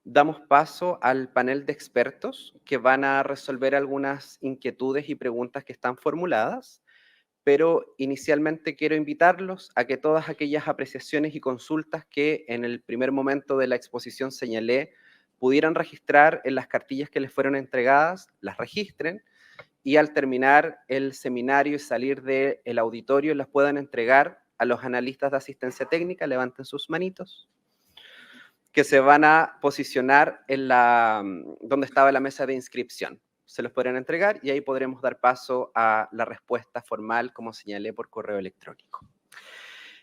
damos paso al panel de expertos que van a resolver algunas inquietudes y preguntas que están formuladas, pero inicialmente quiero invitarlos a que todas aquellas apreciaciones y consultas que en el primer momento de la exposición señalé pudieran registrar en las cartillas que les fueron entregadas, las registren y al terminar el seminario y salir del auditorio las puedan entregar a los analistas de asistencia técnica. Levanten sus manitos, que se van a posicionar en donde estaba la mesa de inscripción. Se los podrán entregar y ahí podremos dar paso a la respuesta formal, como señalé, por correo electrónico.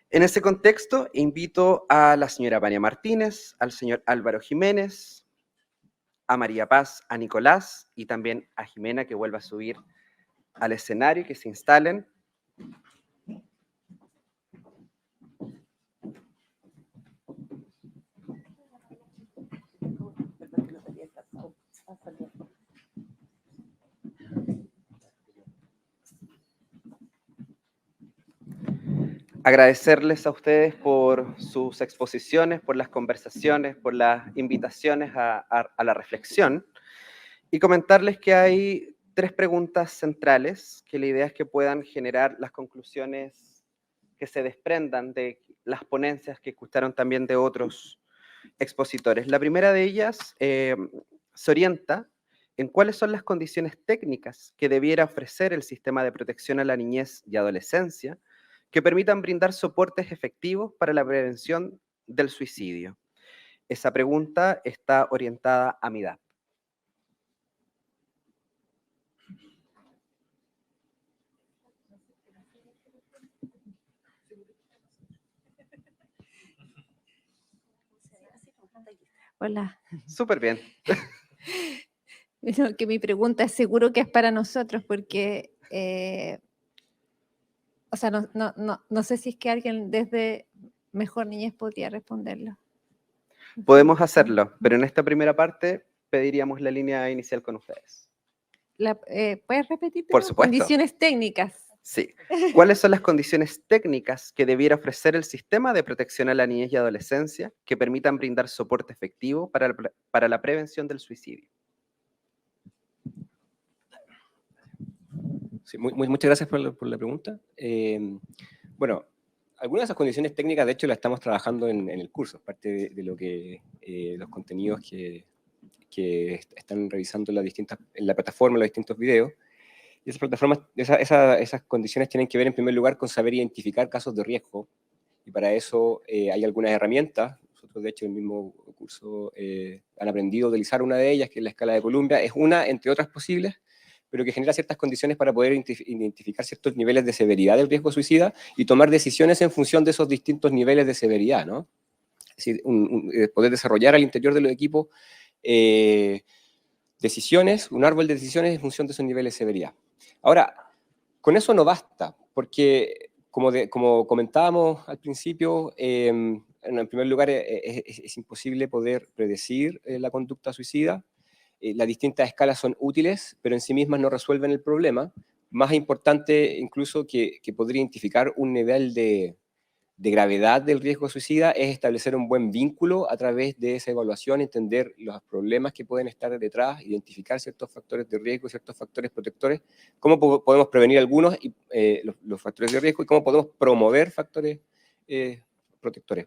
En ese contexto, invito a la señora Vania Martínez, al señor Álvaro Jiménez, a María Paz, a Nicolás y también a Jimena, que vuelva a subir al escenario y que se instalen. Agradecerles a ustedes por sus exposiciones, por las conversaciones, por las invitaciones a la reflexión y comentarles que hay 3 preguntas centrales que la idea es que puedan generar las conclusiones que se desprendan de las ponencias que escucharon también de otros expositores. La primera de ellas se orienta en cuáles son las condiciones técnicas que debiera ofrecer el sistema de protección a la niñez y adolescencia que permitan brindar soportes efectivos para la prevención del suicidio. Esa pregunta está orientada a MIDAP. Hola. Súper bien. Bueno, que mi pregunta es seguro que es para nosotros porque, o sea, no sé si es que alguien desde Mejor Niñez podría responderlo. Podemos hacerlo, pero en esta primera parte pediríamos la línea inicial con ustedes. ¿Puedes repetir? Por supuesto. Condiciones técnicas. Sí. ¿Cuáles son las condiciones técnicas que debiera ofrecer el sistema de protección a la niñez y adolescencia que permitan brindar soporte efectivo para la prevención del suicidio? Sí, muchas gracias por la pregunta. Bueno, algunas de esas condiciones técnicas, de hecho, las estamos trabajando en el curso, es parte de lo que los contenidos que están revisando en la plataforma, los distintos videos. Y esas plataformas, esas condiciones tienen que ver, en primer lugar, con saber identificar casos de riesgo. Y para eso hay algunas herramientas. Nosotros, de hecho, en el mismo curso han aprendido a utilizar una de ellas, que es la escala de Columbia. Es una, entre otras posibles, pero que genera ciertas condiciones para poder identificar ciertos niveles de severidad del riesgo suicida y tomar decisiones en función de esos distintos niveles de severidad, ¿no? Es decir, poder desarrollar al interior de los equipos decisiones, un árbol de decisiones en función de esos niveles de severidad. Ahora, con eso no basta, porque como comentábamos al principio, en primer lugar es imposible poder predecir la conducta suicida. Las distintas escalas son útiles, pero en sí mismas no resuelven el problema. Más importante incluso que poder identificar un nivel de gravedad del riesgo suicida es establecer un buen vínculo a través de esa evaluación, entender los problemas que pueden estar detrás, identificar ciertos factores de riesgo, ciertos factores protectores, cómo podemos prevenir algunos los factores de riesgo y cómo podemos promover factores protectores.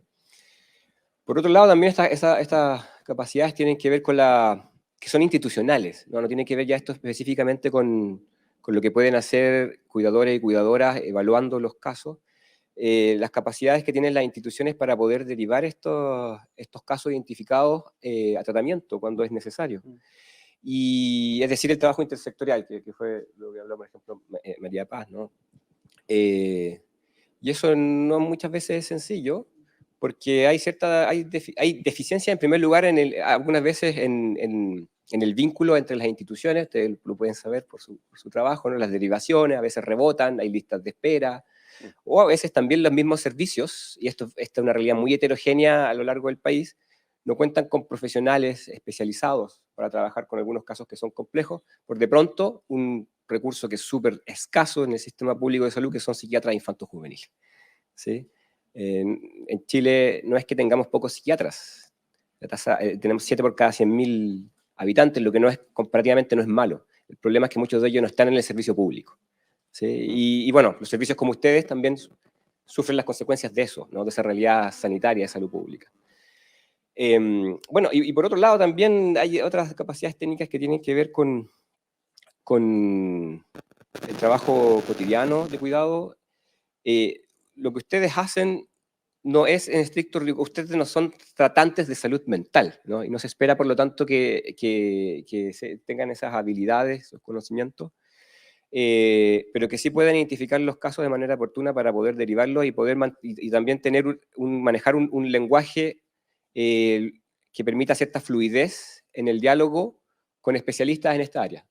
Por otro lado, también estas capacidades tienen que ver con que son institucionales, no tienen que ver ya esto específicamente con lo que pueden hacer cuidadores y cuidadoras evaluando los casos, las capacidades que tienen las instituciones para poder derivar estos casos identificados a tratamiento cuando es necesario. Y es decir, el trabajo intersectorial, que fue lo que habló, por ejemplo, María Paz, ¿no? Y eso no muchas veces es sencillo, porque hay deficiencia en primer lugar algunas veces en el vínculo entre las instituciones. Ustedes lo pueden saber por su trabajo, ¿no? Las derivaciones a veces rebotan, hay listas de espera, o a veces también los mismos servicios, y esta es una realidad muy heterogénea a lo largo del país, no cuentan con profesionales especializados para trabajar con algunos casos que son complejos. Por de pronto, un recurso que es súper escaso en el sistema público de salud, que son psiquiatras infanto-juveniles, ¿sí? En Chile no es que tengamos pocos psiquiatras, La tasa, tenemos 7 por cada 100.000 habitantes, lo que no es, comparativamente no es malo. El problema es que muchos de ellos no están en el servicio público, ¿sí? Y bueno, los servicios como ustedes también sufren las consecuencias de eso, ¿no? De esa realidad sanitaria de salud pública. Bueno, y por otro lado también hay otras capacidades técnicas que tienen que ver con el trabajo cotidiano de cuidado. Lo que ustedes hacen no es en estricto rigor, ustedes no son tratantes de salud mental, ¿no? Y no se espera, por lo tanto, que tengan esas habilidades, esos conocimientos, pero que sí puedan identificar los casos de manera oportuna para poder derivarlos y poder y también tener manejar un lenguaje que permita cierta fluidez en el diálogo con especialistas en esta área.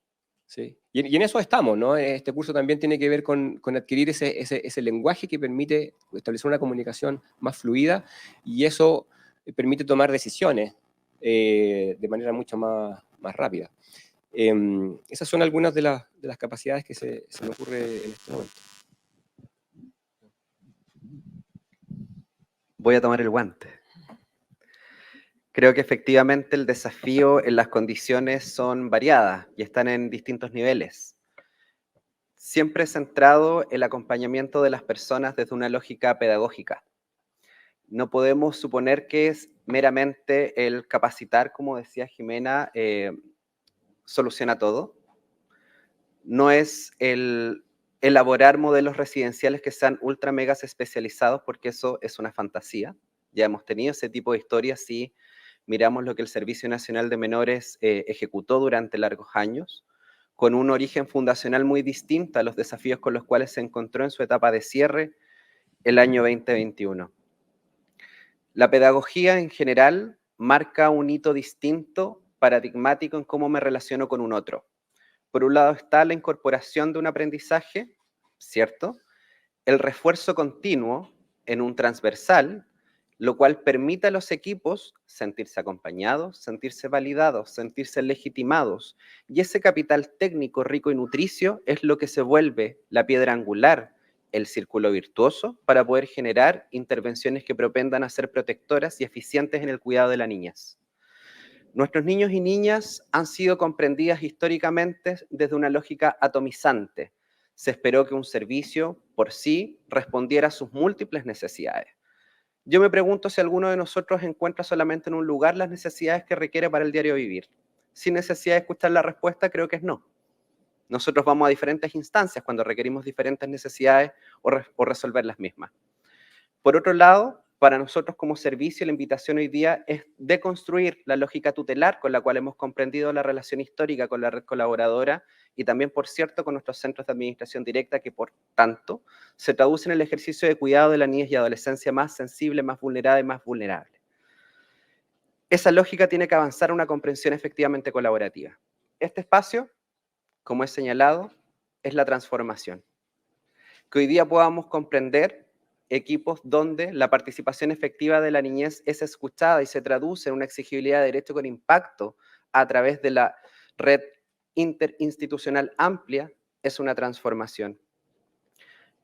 ¿Sí? Y en eso estamos, ¿no? Este curso también tiene que ver con adquirir ese lenguaje que permite establecer una comunicación más fluida, y eso permite tomar decisiones de manera mucho más rápida. Esas son algunas de las capacidades que se me ocurre en este momento. Voy a tomar el guante. Creo que efectivamente el desafío en las condiciones son variadas y están en distintos niveles. Siempre centrado el acompañamiento de las personas desde una lógica pedagógica. No podemos suponer que es meramente el capacitar, como decía Jimena, soluciona todo. No es el elaborar modelos residenciales que sean ultra megas especializados, porque eso es una fantasía. Ya hemos tenido ese tipo de historias si miramos lo que el Servicio Nacional de Menores ejecutó durante largos años, con un origen fundacional muy distinto a los desafíos con los cuales se encontró en su etapa de cierre el año 2021. La pedagogía en general marca un hito distinto, paradigmático en cómo me relaciono con un otro. Por un lado está la incorporación de un aprendizaje, ¿cierto? El refuerzo continuo en un transversal, lo cual permite a los equipos sentirse acompañados, sentirse validados, sentirse legitimados. Y ese capital técnico rico y nutricio es lo que se vuelve la piedra angular, el círculo virtuoso, para poder generar intervenciones que propendan a ser protectoras y eficientes en el cuidado de la niñez. Nuestros niños y niñas han sido comprendidas históricamente desde una lógica atomizante. Se esperó que un servicio por sí respondiera a sus múltiples necesidades. Yo me pregunto si alguno de nosotros encuentra solamente en un lugar las necesidades que requiere para el diario vivir. Sin necesidad de escuchar la respuesta, creo que es no. Nosotros vamos a diferentes instancias cuando requerimos diferentes necesidades o resolver las mismas. Por otro lado, para nosotros como servicio, la invitación hoy día es deconstruir la lógica tutelar con la cual hemos comprendido la relación histórica con la red colaboradora y también, por cierto, con nuestros centros de administración directa, que por tanto se traduce en el ejercicio de cuidado de la niñez y adolescencia más sensible, más vulnerada y más vulnerable. Esa lógica tiene que avanzar a una comprensión efectivamente colaborativa. Este espacio, como he señalado, es la transformación. Que hoy día podamos comprender equipos donde la participación efectiva de la niñez es escuchada y se traduce en una exigibilidad de derecho con impacto a través de la red interinstitucional amplia, es una transformación.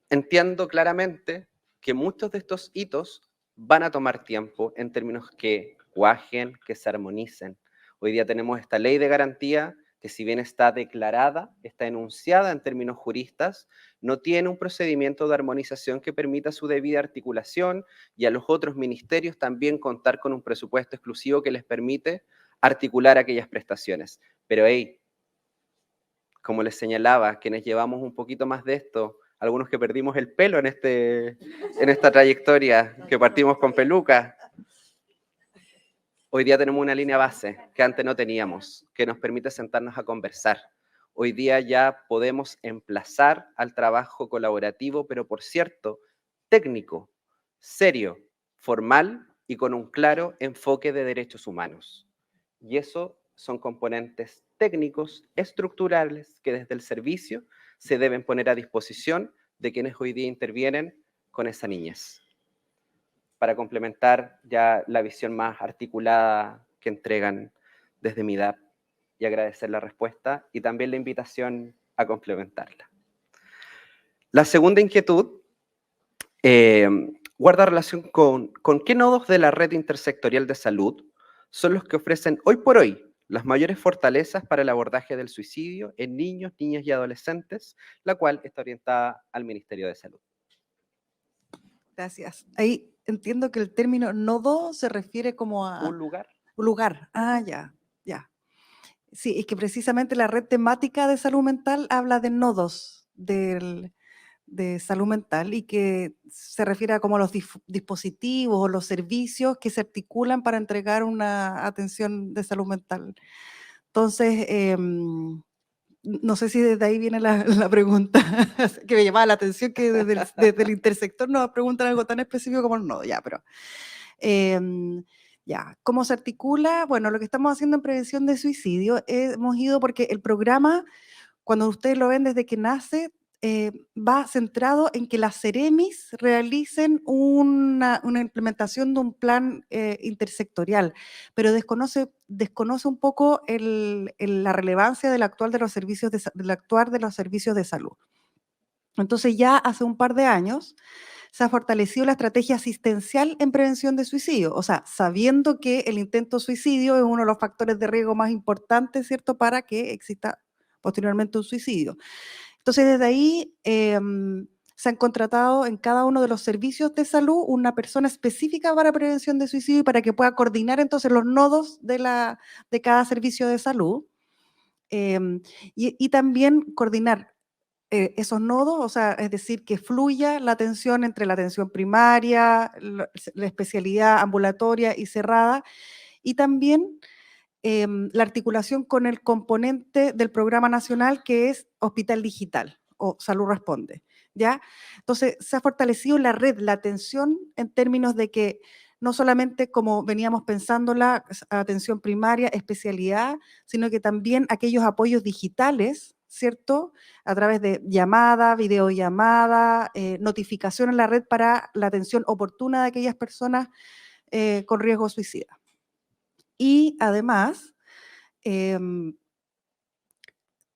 Entiendo claramente que muchos de estos hitos van a tomar tiempo en términos que cuajen, que se armonicen. Hoy día tenemos esta ley de garantía que, si bien está declarada, está enunciada en términos juristas, no tiene un procedimiento de armonización que permita su debida articulación, y a los otros ministerios también contar con un presupuesto exclusivo que les permite articular aquellas prestaciones. Pero hey, como les señalaba, quienes llevamos un poquito más de esto, algunos que perdimos el pelo en esta trayectoria, que partimos con peluca, hoy día tenemos una línea base que antes no teníamos, que nos permite sentarnos a conversar. Hoy día ya podemos emplazar al trabajo colaborativo, pero por cierto, técnico, serio, formal y con un claro enfoque de derechos humanos. Y eso son componentes técnicos, estructurales, que desde el servicio se deben poner a disposición de quienes hoy día intervienen con esa niñez, para complementar ya la visión más articulada que entregan desde MIDAP, y agradecer la respuesta y también la invitación a complementarla. La segunda inquietud guarda relación con qué nodos de la red intersectorial de salud son los que ofrecen hoy por hoy las mayores fortalezas para el abordaje del suicidio en niños, niñas y adolescentes, la cual está orientada al Ministerio de Salud. Gracias. Ahí entiendo que el término nodo se refiere como a Un lugar. un lugar. Ah, ya, ya. Sí, es que precisamente la red temática de salud mental habla de nodos de salud mental y que se refiere a como los dispositivos o los servicios que se articulan para entregar una atención de salud mental. Entonces, no sé si desde ahí viene la pregunta, que me llamaba la atención que desde el intersector nos preguntan algo tan específico como el nodo, ya, pero ya, ¿cómo se articula? Bueno, lo que estamos haciendo en prevención de suicidio, hemos ido porque el programa, cuando ustedes lo ven desde que nace, va centrado en que las Ceremis realicen una implementación de un plan intersectorial, pero desconoce un poco la relevancia del actuar de los servicios de salud. Entonces ya hace un par de años se ha fortalecido la estrategia asistencial en prevención de suicidio, o sea, sabiendo que el intento de suicidio es uno de los factores de riesgo más importantes, ¿cierto?, para que exista posteriormente un suicidio. Entonces, desde ahí se han contratado en cada uno de los servicios de salud una persona específica para prevención de suicidio y para que pueda coordinar entonces los nodos de cada servicio de salud y también coordinar esos nodos, o sea, es decir, que fluya la atención entre la atención primaria, la especialidad ambulatoria y cerrada, y también la articulación con el componente del programa nacional que es Hospital Digital o Salud Responde, ¿ya? Entonces, se ha fortalecido la red, la atención en términos de que no solamente como veníamos pensando la atención primaria, especialidad, sino que también aquellos apoyos digitales, ¿cierto? A través de llamada, videollamada, notificación en la red para la atención oportuna de aquellas personas con riesgo suicida. Y además,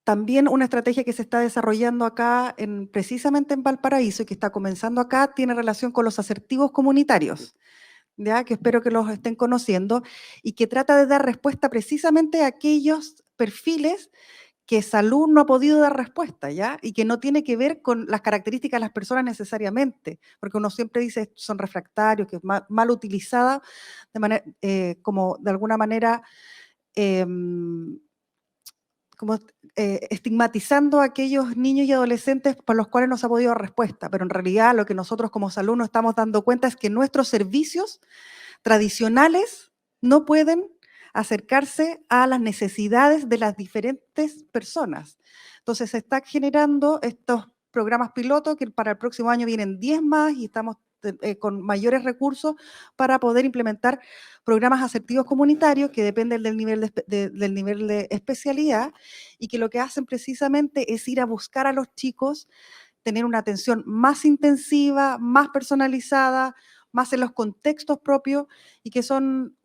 también una estrategia que se está desarrollando acá, precisamente en Valparaíso, y que está comenzando acá, tiene relación con los asertivos comunitarios, ¿ya? Que espero que los estén conociendo, y que trata de dar respuesta precisamente a aquellos perfiles que salud no ha podido dar respuesta, ¿ya? Y que no tiene que ver con las características de las personas necesariamente, porque uno siempre dice son refractarios, que es mal utilizada, como de alguna manera como estigmatizando a aquellos niños y adolescentes para los cuales no se ha podido dar respuesta, pero en realidad lo que nosotros como salud nos estamos dando cuenta es que nuestros servicios tradicionales no pueden acercarse a las necesidades de las diferentes personas. Entonces se están generando estos programas pilotos que para el próximo año vienen 10 más y estamos con mayores recursos para poder implementar programas asertivos comunitarios que dependen del nivel de especialidad y que lo que hacen precisamente es ir a buscar a los chicos, tener una atención más intensiva, más personalizada, más en los contextos propios y que son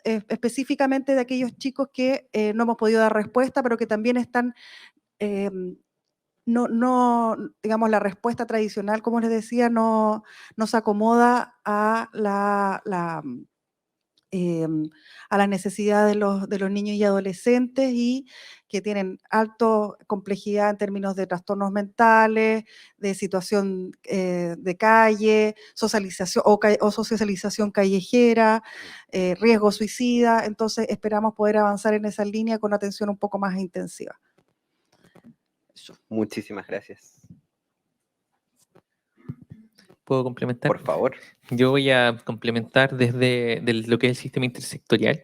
específicamente de aquellos chicos que no hemos podido dar respuesta, pero que también están, digamos, la respuesta tradicional, como les decía, no se acomoda a a las necesidades de los niños y adolescentes y que tienen alta complejidad en términos de trastornos mentales, de situación de calle, socialización o socialización callejera, riesgo suicida. Entonces esperamos poder avanzar en esa línea con atención un poco más intensiva. Eso. Muchísimas gracias. ¿Puedo complementar? Por favor. Yo voy a complementar desde lo que es el sistema intersectorial.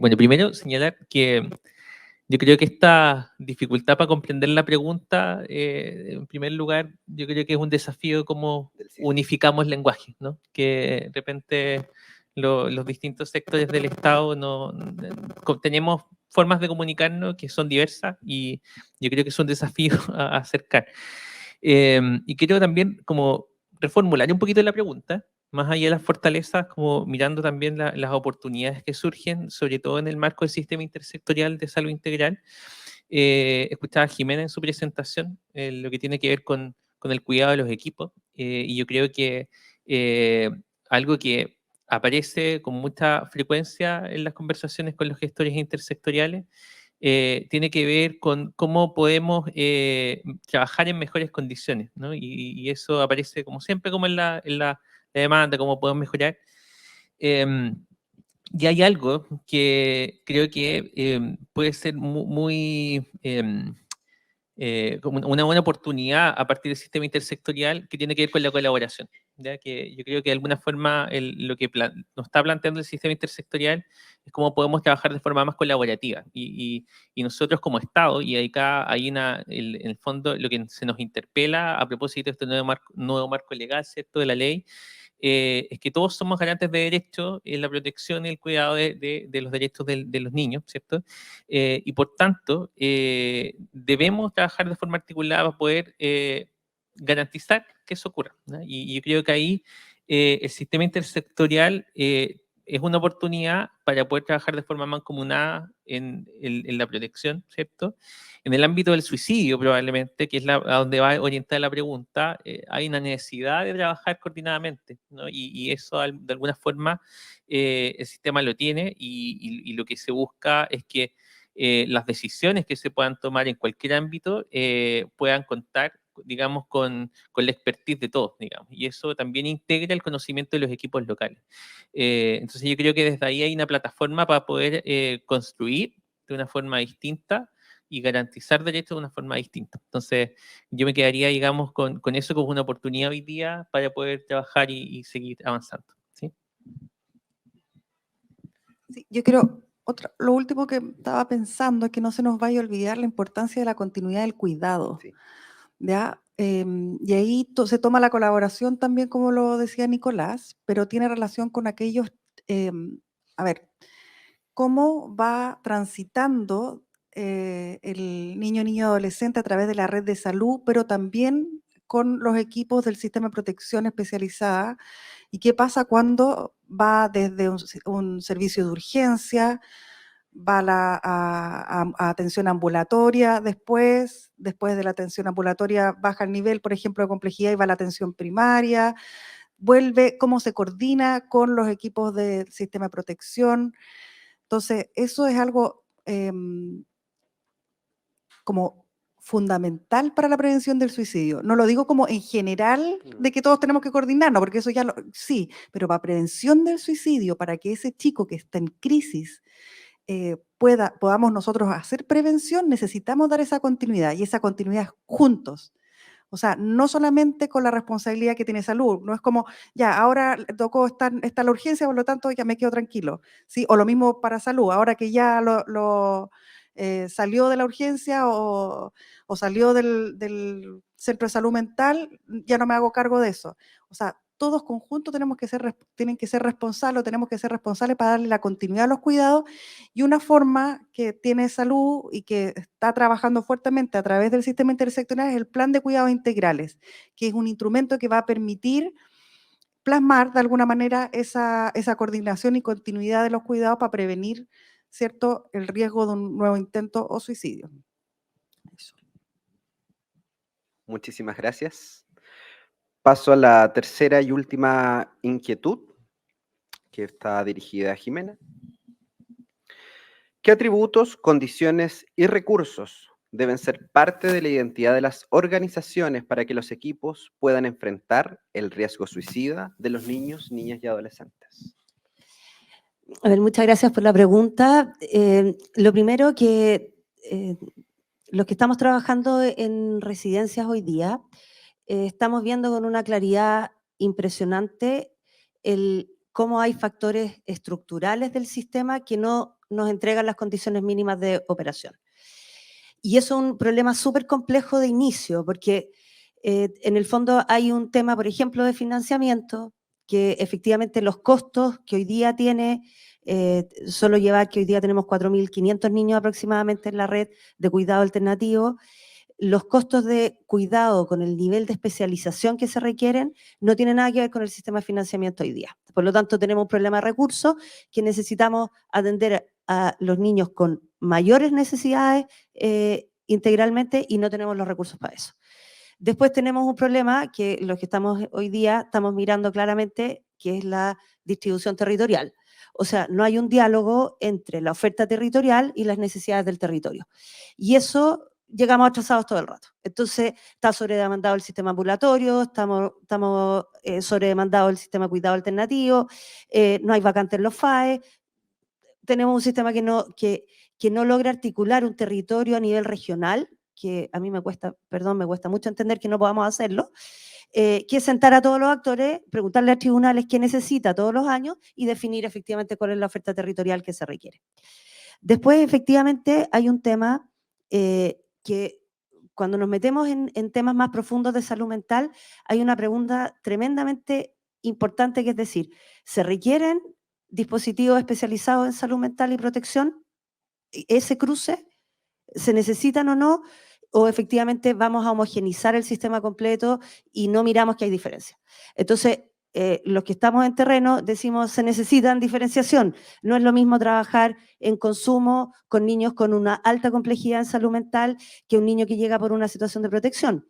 Bueno, primero señalar que yo creo que esta dificultad para comprender la pregunta, en primer lugar, yo creo que es un desafío cómo unificamos lenguajes, ¿no? Que de repente los distintos sectores del Estado tenemos formas de comunicarnos que son diversas y yo creo que es un desafío a acercar. Y quiero también como reformular un poquito la pregunta, más allá de las fortalezas, como mirando también las oportunidades que surgen, sobre todo en el marco del sistema intersectorial de salud integral. Escuchaba a Jimena en su presentación, lo que tiene que ver con el cuidado de los equipos, y yo creo que algo que aparece con mucha frecuencia en las conversaciones con los gestores intersectoriales, tiene que ver con cómo podemos trabajar en mejores condiciones, ¿no? Y eso aparece como siempre como en la demanda, cómo podemos mejorar. Y hay algo que creo que puede ser muy como una buena oportunidad a partir del sistema intersectorial que tiene que ver con la colaboración. ¿Ya? Que yo creo que de alguna forma lo que nos está planteando el sistema intersectorial es cómo podemos trabajar de forma más colaborativa. Y nosotros como Estado, y acá hay en el fondo lo que se nos interpela a propósito de este nuevo marco legal, ¿cierto?, de la ley, es que todos somos garantes de derechos en la protección y el cuidado de los derechos de los niños, ¿cierto? Y por tanto, debemos trabajar de forma articulada para poder garantizar que eso ocurra, ¿no? Y yo creo que ahí el sistema intersectorial es una oportunidad para poder trabajar de forma mancomunada en la protección, ¿cierto? En el ámbito del suicidio, probablemente, que es a donde va orientada la pregunta, hay una necesidad de trabajar coordinadamente, ¿no? Y eso, de alguna forma, el sistema lo tiene y lo que se busca es que las decisiones que se puedan tomar en cualquier ámbito puedan contar, digamos, con la expertise de todos, digamos. Y eso también integra el conocimiento de los equipos locales. Entonces yo creo que desde ahí hay una plataforma para poder construir de una forma distinta y garantizar derechos de una forma distinta. Entonces, yo me quedaría, digamos, con eso como una oportunidad hoy día para poder trabajar y seguir avanzando. ¿Sí? Sí, yo quiero, lo último que estaba pensando es que no se nos vaya a olvidar la importancia de la continuidad del cuidado. Sí. ¿Ya? Y ahí se toma la colaboración también, como lo decía Nicolás, pero tiene relación con aquellos, a ver, cómo va transitando el niño adolescente a través de la red de salud, pero también con los equipos del sistema de protección especializada, y qué pasa cuando va desde un servicio de urgencia, va a atención ambulatoria, después de la atención ambulatoria baja el nivel, por ejemplo, de complejidad y va a la atención primaria, vuelve, cómo se coordina con los equipos del sistema de protección. Entonces, eso es algo como fundamental para la prevención del suicidio. No lo digo como en general de que todos tenemos que coordinarnos, porque eso ya sí, pero para prevención del suicidio, para que ese chico que está en crisis podamos nosotros hacer prevención, necesitamos dar esa continuidad, y esa continuidad juntos. O sea, no solamente con la responsabilidad que tiene salud, no es como, ya, ahora tocó está la urgencia, por lo tanto ya me quedo tranquilo, ¿sí? O lo mismo para salud, ahora que ya salió de la urgencia o salió del centro de salud mental, ya no me hago cargo de eso. O sea, todos conjuntos tienen que ser responsables, tenemos que ser responsables para darle la continuidad a los cuidados, y una forma que tiene salud y que está trabajando fuertemente a través del sistema intersectorial es el plan de cuidados integrales, que es un instrumento que va a permitir plasmar de alguna manera esa coordinación y continuidad de los cuidados para prevenir, ¿cierto?, el riesgo de un nuevo intento o suicidio. Eso. Muchísimas gracias. Paso a la tercera y última inquietud, que está dirigida a Jimena. ¿Qué atributos, condiciones y recursos deben ser parte de la identidad de las organizaciones para que los equipos puedan enfrentar el riesgo suicida de los niños, niñas y adolescentes? A ver, muchas gracias por la pregunta. Lo primero que los que estamos trabajando en residencias hoy día, estamos viendo con una claridad impresionante cómo hay factores estructurales del sistema que no nos entregan las condiciones mínimas de operación. Y eso es un problema súper complejo de inicio, porque en el fondo hay un tema, por ejemplo, de financiamiento, que efectivamente los costos que hoy día tiene, solo llevar que hoy día tenemos 4.500 niños aproximadamente en la red de cuidado alternativo, los costos de cuidado con el nivel de especialización que se requieren no tienen nada que ver con el sistema de financiamiento hoy día. Por lo tanto, tenemos un problema de recursos que necesitamos atender a los niños con mayores necesidades integralmente, y no tenemos los recursos para eso. Después tenemos un problema que los que estamos hoy día estamos mirando claramente, que es la distribución territorial. O sea, no hay un diálogo entre la oferta territorial y las necesidades del territorio. Y eso llegamos atrasados todo el rato. Entonces, está sobredemandado el sistema ambulatorio, estamos sobredemandado el sistema de cuidado alternativo, no hay vacantes en los FAE, tenemos un sistema que no logra articular un territorio a nivel regional, que a mí me cuesta mucho entender que no podamos hacerlo, que es sentar a todos los actores, preguntarle a tribunales qué necesita todos los años y definir efectivamente cuál es la oferta territorial que se requiere. Después, efectivamente, hay un tema que cuando nos metemos en temas más profundos de salud mental, hay una pregunta tremendamente importante, que es decir, ¿se requieren dispositivos especializados en salud mental y protección? ¿Ese cruce se necesitan o no? ¿O efectivamente vamos a homogenizar el sistema completo y no miramos que hay diferencias? Entonces, los que estamos en terreno decimos, se necesitan diferenciación. No es lo mismo trabajar en consumo con niños con una alta complejidad en salud mental que un niño que llega por una situación de protección.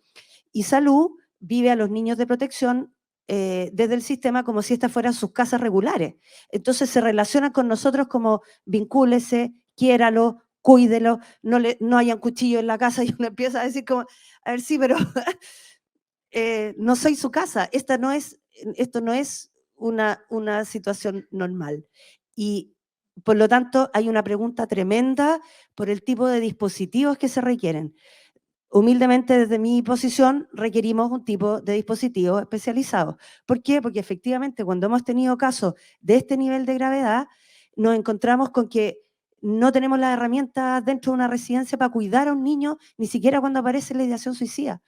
Y salud vive a los niños de protección desde el sistema como si estas fueran sus casas regulares. Entonces se relacionan con nosotros como vincúlese, quiéralo, cuídelo, no hayan cuchillo en la casa, y uno empieza a decir como, a ver, sí, pero no soy su casa, esto no es una situación normal. Y por lo tanto hay una pregunta tremenda por el tipo de dispositivos que se requieren. Humildemente, desde mi posición, requerimos un tipo de dispositivo especializado. ¿Por qué? Porque efectivamente cuando hemos tenido casos de este nivel de gravedad, nos encontramos con que no tenemos las herramientas dentro de una residencia para cuidar a un niño, ni siquiera cuando aparece la ideación suicida.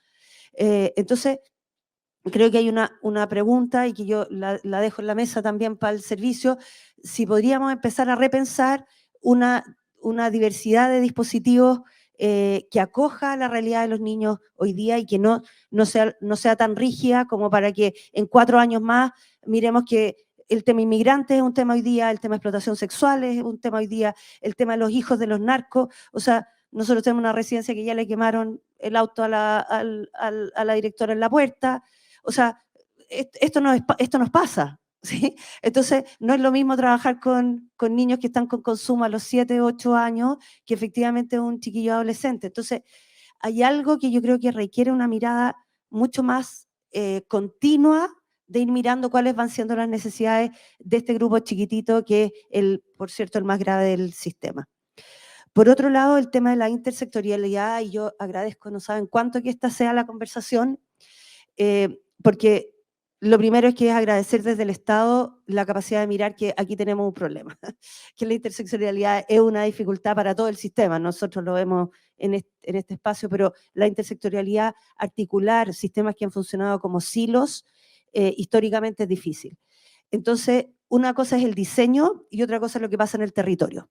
Entonces, creo que hay una pregunta, y que yo la dejo en la mesa también para el servicio, si podríamos empezar a repensar una diversidad de dispositivos que acoja la realidad de los niños hoy día, y que no sea tan rígida como para que en 4 años más miremos que el tema inmigrante es un tema hoy día, el tema de explotación sexual es un tema hoy día, el tema de los hijos de los narcos. O sea, nosotros tenemos una residencia que ya le quemaron el auto a la directora en la puerta. O sea, esto nos pasa, ¿sí? Entonces, no es lo mismo trabajar con niños que están con consumo a los 7, 8 años, que efectivamente un chiquillo adolescente. Entonces, hay algo que yo creo que requiere una mirada mucho más continua, de ir mirando cuáles van siendo las necesidades de este grupo chiquitito, que es, por cierto, el más grave del sistema. Por otro lado, el tema de la intersectorialidad, y yo agradezco, no saben cuánto, que esta sea la conversación, porque lo primero es que es agradecer desde el Estado la capacidad de mirar que aquí tenemos un problema, que la intersectorialidad es una dificultad para todo el sistema. Nosotros lo vemos en este espacio, pero la intersectorialidad, articular sistemas que han funcionado como silos, históricamente es difícil. Entonces, una cosa es el diseño y otra cosa es lo que pasa en el territorio.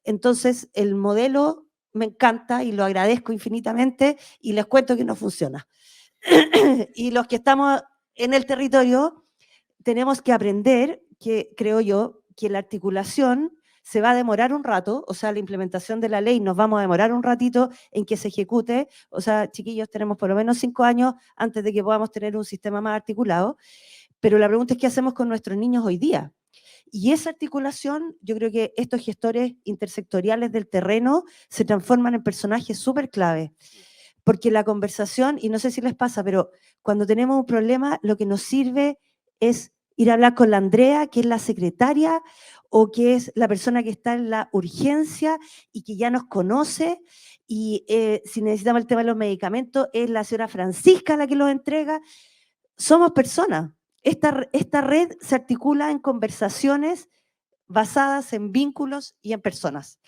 Entonces, el modelo me encanta y lo agradezco infinitamente, y les cuento que no funciona. Y los que estamos en el territorio tenemos que aprender que, creo yo, que la articulación se va a demorar un rato. O sea, la implementación de la ley nos vamos a demorar un ratito en que se ejecute. O sea, chiquillos, tenemos por lo menos 5 años antes de que podamos tener un sistema más articulado. Pero la pregunta es, ¿qué hacemos con nuestros niños hoy día? Y esa articulación, yo creo que estos gestores intersectoriales del terreno se transforman en personajes súper clave. Porque la conversación, y no sé si les pasa, pero cuando tenemos un problema, lo que nos sirve es ir a hablar con la Andrea, que es la secretaria, o que es la persona que está en la urgencia y que ya nos conoce. Y si necesitamos el tema de los medicamentos, es la señora Francisca la que los entrega. Somos personas. Esta red se articula en conversaciones basadas en vínculos y en personas.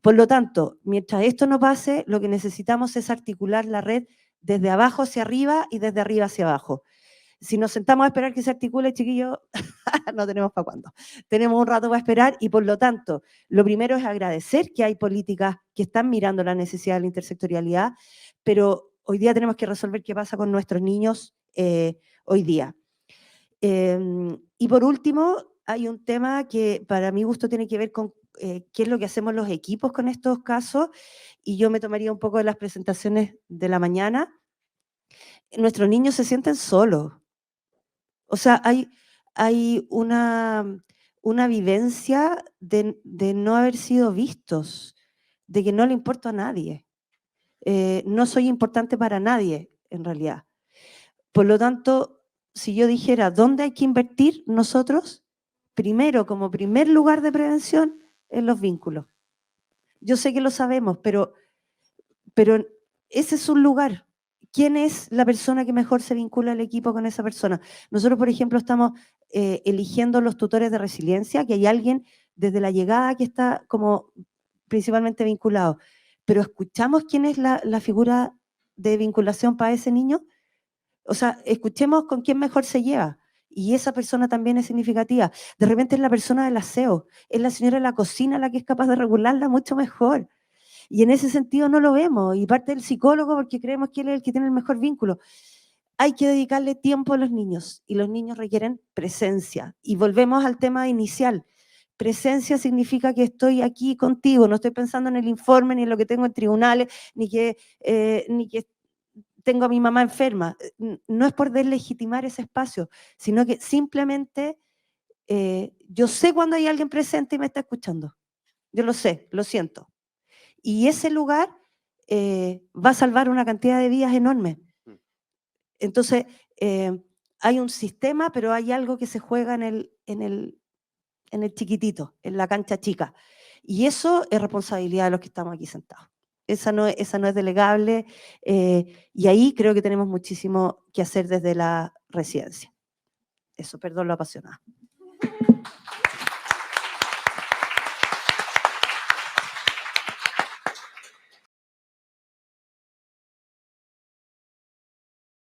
Por lo tanto, mientras esto no pase, lo que necesitamos es articular la red desde abajo hacia arriba y desde arriba hacia abajo. Si nos sentamos a esperar que se articule, chiquillos, no tenemos para cuándo. Tenemos un rato para esperar, y por lo tanto, lo primero es agradecer que hay políticas que están mirando la necesidad de la intersectorialidad, pero hoy día tenemos que resolver qué pasa con nuestros niños hoy día. Y por último, hay un tema que para mi gusto tiene que ver con qué es lo que hacemos los equipos con estos casos, y yo me tomaría un poco de las presentaciones de la mañana. nuestros niños se sienten solos. O sea, hay una vivencia de no haber sido vistos, de que no le importo a nadie. No soy importante para nadie, en realidad. Por lo tanto, si yo dijera dónde hay que invertir nosotros, primero, como primer lugar de prevención, en los vínculos. Yo sé que lo sabemos, pero ese es un lugar. ¿Quién es la persona que mejor se vincula al equipo con esa persona? Nosotros, por ejemplo, estamos eligiendo los tutores de resiliencia, que hay alguien desde la llegada que está como principalmente vinculado. Pero escuchamos quién es la figura de vinculación para ese niño. O sea, escuchemos con quién mejor se lleva. Y esa persona también es significativa. De repente es la persona del aseo, es la señora de la cocina la que es capaz de regularla mucho mejor. Y en ese sentido no lo vemos. Y parte del psicólogo porque creemos que él es el que tiene el mejor vínculo. Hay que dedicarle tiempo a los niños y los niños requieren presencia. Y volvemos al tema inicial. Presencia significa que estoy aquí contigo, no estoy pensando en el informe, ni en lo que tengo en tribunales, ni que tengo a mi mamá enferma. No es por deslegitimar ese espacio, sino que simplemente yo sé cuando hay alguien presente y me está escuchando. Yo lo sé, lo siento. Y ese lugar va a salvar una cantidad de vidas enorme. Entonces, hay un sistema, pero hay algo que se juega en el chiquitito, en la cancha chica. Y eso es responsabilidad de los que estamos aquí sentados. Esa no es delegable y ahí creo que tenemos muchísimo que hacer desde la residencia. Eso, perdón lo apasionado.